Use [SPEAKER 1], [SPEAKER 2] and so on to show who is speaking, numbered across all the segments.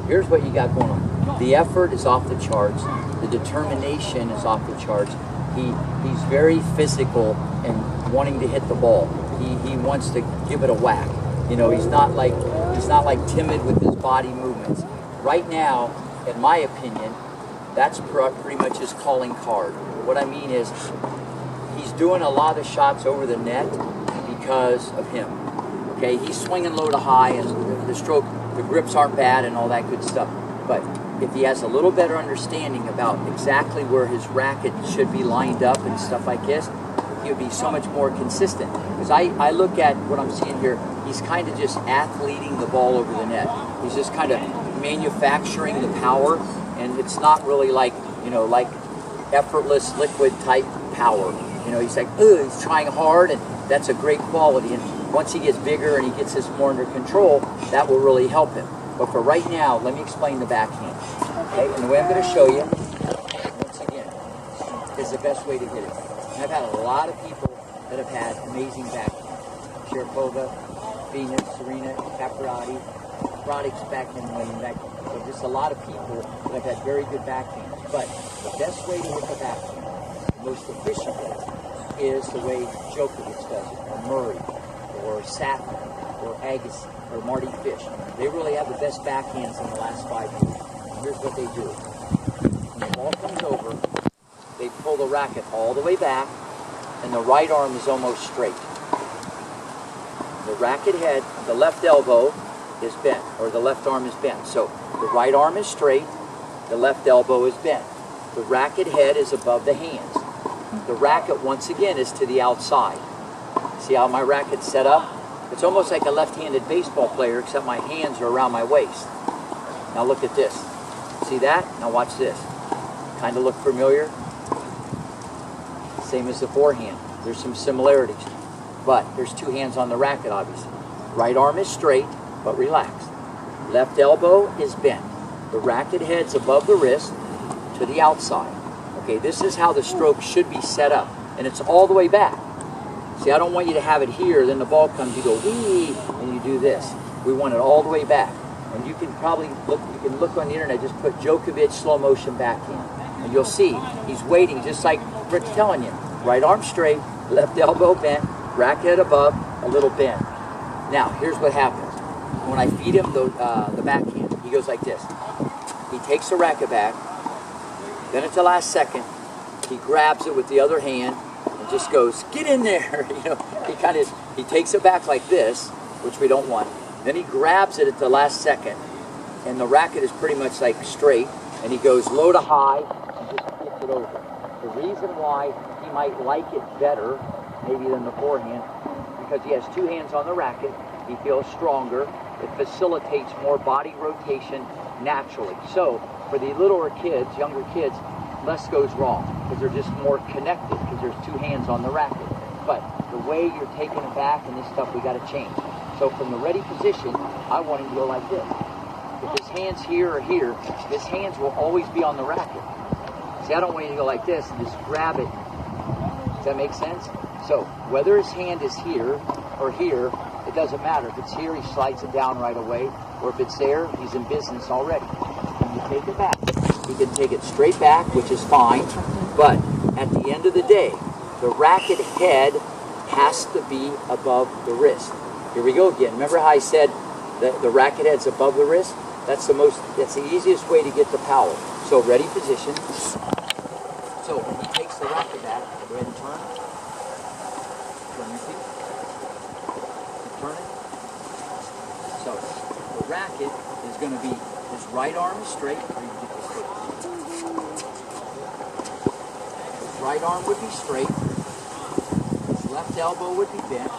[SPEAKER 1] here's what you got going on. The effort is off the charts. The determination is off the charts. He's very physical and wanting to hit the ball. He wants to give it a whack. You know, he's not like timid with his body movements. Right now, in my opinion, that's pretty much his calling card. What I mean is, he's doing a lot of shots over the net because of him. Okay, he's swinging low to high, and the stroke, the grips aren't bad, and all that good stuff. But if he has a little better understanding about exactly where his racket should be lined up and stuff like this, he'll be so much more consistent. Because I look at what I'm seeing here, he's kind of just athleting the ball over the net. He's just kind of manufacturing the power, and it's not really like, you know, like effortless liquid type power. You know, he's like, ugh, he's trying hard, and that's a great quality. And once he gets bigger and he gets this more under control, that will really help him. But for right now, let me explain the backhand. Okay, and the way I'm going to show you, once again, is the best way to hit it. And I've had a lot of people that have had amazing backhands. Sharapova, Venus, Serena, Capriati, Roddick's backhand winning backhand. So just a lot of people that have had very good backhands. But the best way to hit the backhand, the most efficient way, is the way Djokovic does it, or Murray, or Safin, or Agassi, or Marty Fish. They really have the best backhands in the last 5 years. And here's what they do. When the ball comes over, they pull the racket all the way back, and the right arm is almost straight. The racket head, the left elbow is bent, or the left arm is bent. So the right arm is straight, the left elbow is bent. The racket head is above the hands. The racket, once again, is to the outside. See how my racket's set up? It's almost like a left-handed baseball player, except my hands are around my waist. Now look at this. See that? Now watch this. Kind of look familiar? Same as the forehand. There's some similarities. But there's two hands on the racket, obviously. Right arm is straight, but relaxed. Left elbow is bent. The racket head's above the wrist to the outside. Okay, this is how the stroke should be set up. And it's all the way back. See, I don't want you to have it here, then the ball comes, you go, wee, and you do this. We want it all the way back. And you can probably look on the internet, just put Djokovic slow motion backhand. And you'll see, he's waiting, just like Rick's telling you. Right arm straight, left elbow bent, racket above, a little bend. Now, here's what happens. When I feed him the backhand, he goes like this. He takes the racket back, then at the last second, he grabs it with the other hand, just goes, get in there. You know, he takes it back like this, which we don't want. Then he grabs it at the last second, and the racket is pretty much like straight, and he goes low to high and just kicks it over. The reason why he might like it better, maybe than the forehand, because he has two hands on the racket, he feels stronger, it facilitates more body rotation naturally. So for the littler kids, younger kids, less goes wrong because they're just more connected because there's two hands on the racket. But the way you're taking it back and this stuff, we got to change. So from the ready position, I want him to go like this. If his hand's here or here, his hands will always be on the racket. See, I don't want you to go like this and just grab it. Does that make sense? So whether his hand is here or here, it doesn't matter. If it's here, he slides it down right away. Or if it's there, he's in business already. When you take it back, he can take it straight back, which is fine, but at the end of the day, the racket head has to be above the wrist. Here we go again. Remember how I said that the racket head's above the wrist? That's the easiest way to get the power. So ready position. So when he takes the racket back, go ahead and turn. Turn your feet. Keep turning. So the racket is going to be, his right arm is straight. Right arm would be straight, his left elbow would be bent,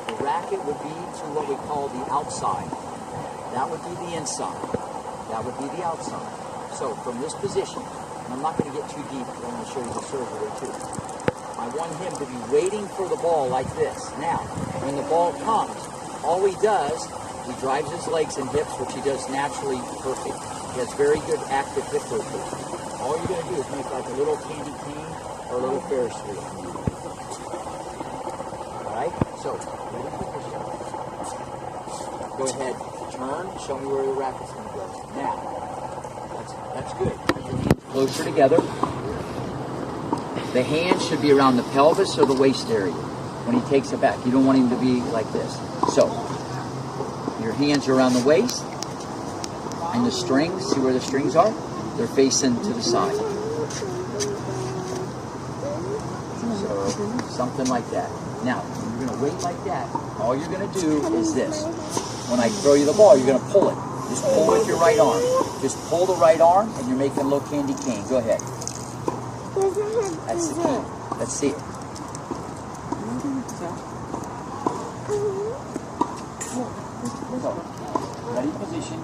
[SPEAKER 1] the racket would be to what we call the outside, that would be the inside, that would be the outside. So from this position, and I'm not going to get too deep, I'm going to show you the serve way too. I want him to be waiting for the ball like this. Now, when the ball comes, all he does, he drives his legs and hips, which he does naturally perfect. He has very good active hip rotation. All you're going to do is make like a little candy cane or a little Ferris wheel. Alright? So, ready for push-up. Go ahead. Turn, show me where the racket's going to go. Now, that's good. Put your hands closer together. The hand should be around the pelvis or the waist area when he takes it back. You don't want him to be like this. So, your hands are around the waist, and the strings, see where the strings are? They're facing to the side. So, something like that. Now, you're going to wait like that. All you're going to do is this. When I throw you the ball, you're going to pull it. Just pull with your right arm. Just pull the right arm, and you're making a little candy cane. Go ahead. That's the key. Let's see it. So, ready position.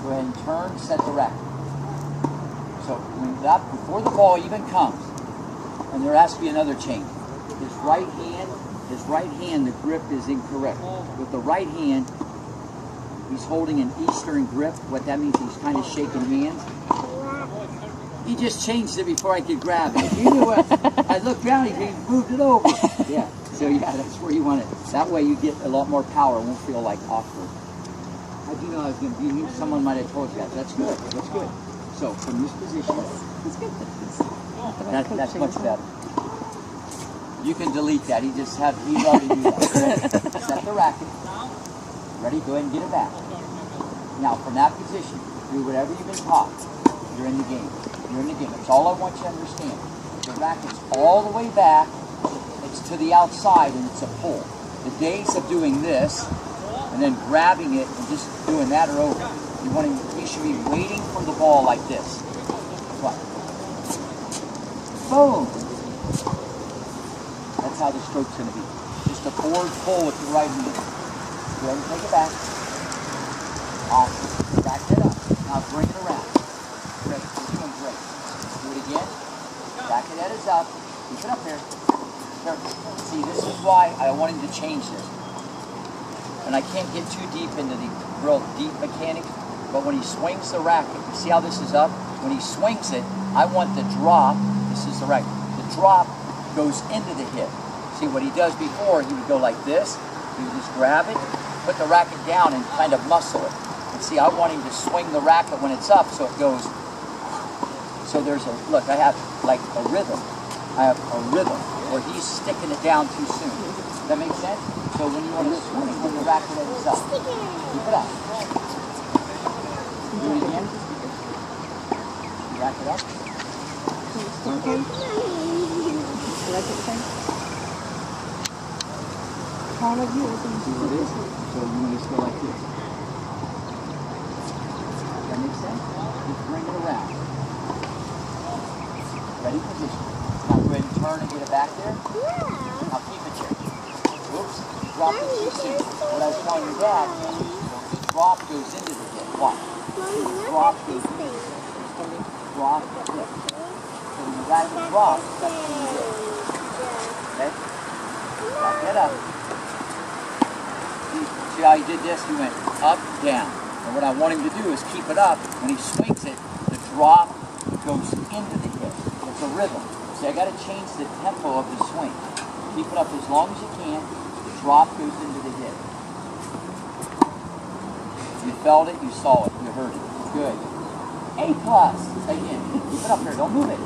[SPEAKER 1] Go ahead and turn, set the racket. So, before the ball even comes, and there has to be another change. His right hand, the grip is incorrect. With the right hand, he's holding an Eastern grip. What that means, he's kind of shaking hands. He just changed it before I could grab it. You knew what? I looked down, he moved it over. Yeah, so yeah, that's where you want it. That way you get a lot more power. It won't feel like awkward. I do know I was going to be, someone might have told you that. That's good, that's good. So from this position, that's much better. You can delete that. He'd already do that. Set the racket. Ready? Go ahead and get it back. Now, from that position, do whatever you've been taught. You're in the game. You're in the game. That's all I want you to understand. The racket's all the way back. It's to the outside, and it's a pull. The days of doing this and then grabbing it and just doing that are over. You should be waiting for the ball like this. What? Boom. That's how the stroke's going to be. Just a forward pull with your right hand. Go ahead and take it back. Awesome. Back that up. Now bring it around. Great. You're doing great. Do it again. Back it head is up. Keep it up there. See, this is why I wanted to change this. And I can't get too deep into the real deep mechanics, but when he swings the racket, you see how this is up? When he swings it, I want the drop. This is the racket. The drop goes into the hip. See, what he does before, he would go like this. He would just grab it, put the racket down, and kind of muscle it. And see, I want him to swing the racket when it's up, so it goes. So there's a, look, I have like a rhythm. I have a rhythm where he's sticking it down too soon. Does that make sense? So when you want to swing, when the racket is up, keep it up. Do it again. Rack it up. Okay. All of you. See what it is? So you want to just go like this. Does that make sense? Just bring it around. Ready position. Now go ahead and turn and get it back there. Yeah. Now keep it there. Whoops. Drop it too soon. What I was telling your dad, the drop goes into the hip. Watch. The drop goes into the hip. Drop the hip. So when the racket drops, that's what you do. Okay? Back that up. See how he did this? He went up, down. And what I want him to do is keep it up. When he swings it, the drop goes into the hip. It's a rhythm. See, I got to change the tempo of the swing. Keep it up as long as you can. The drop goes into the hip. You felt it, you saw it, you heard it. Good. A+. Again, keep it up there. Don't move it.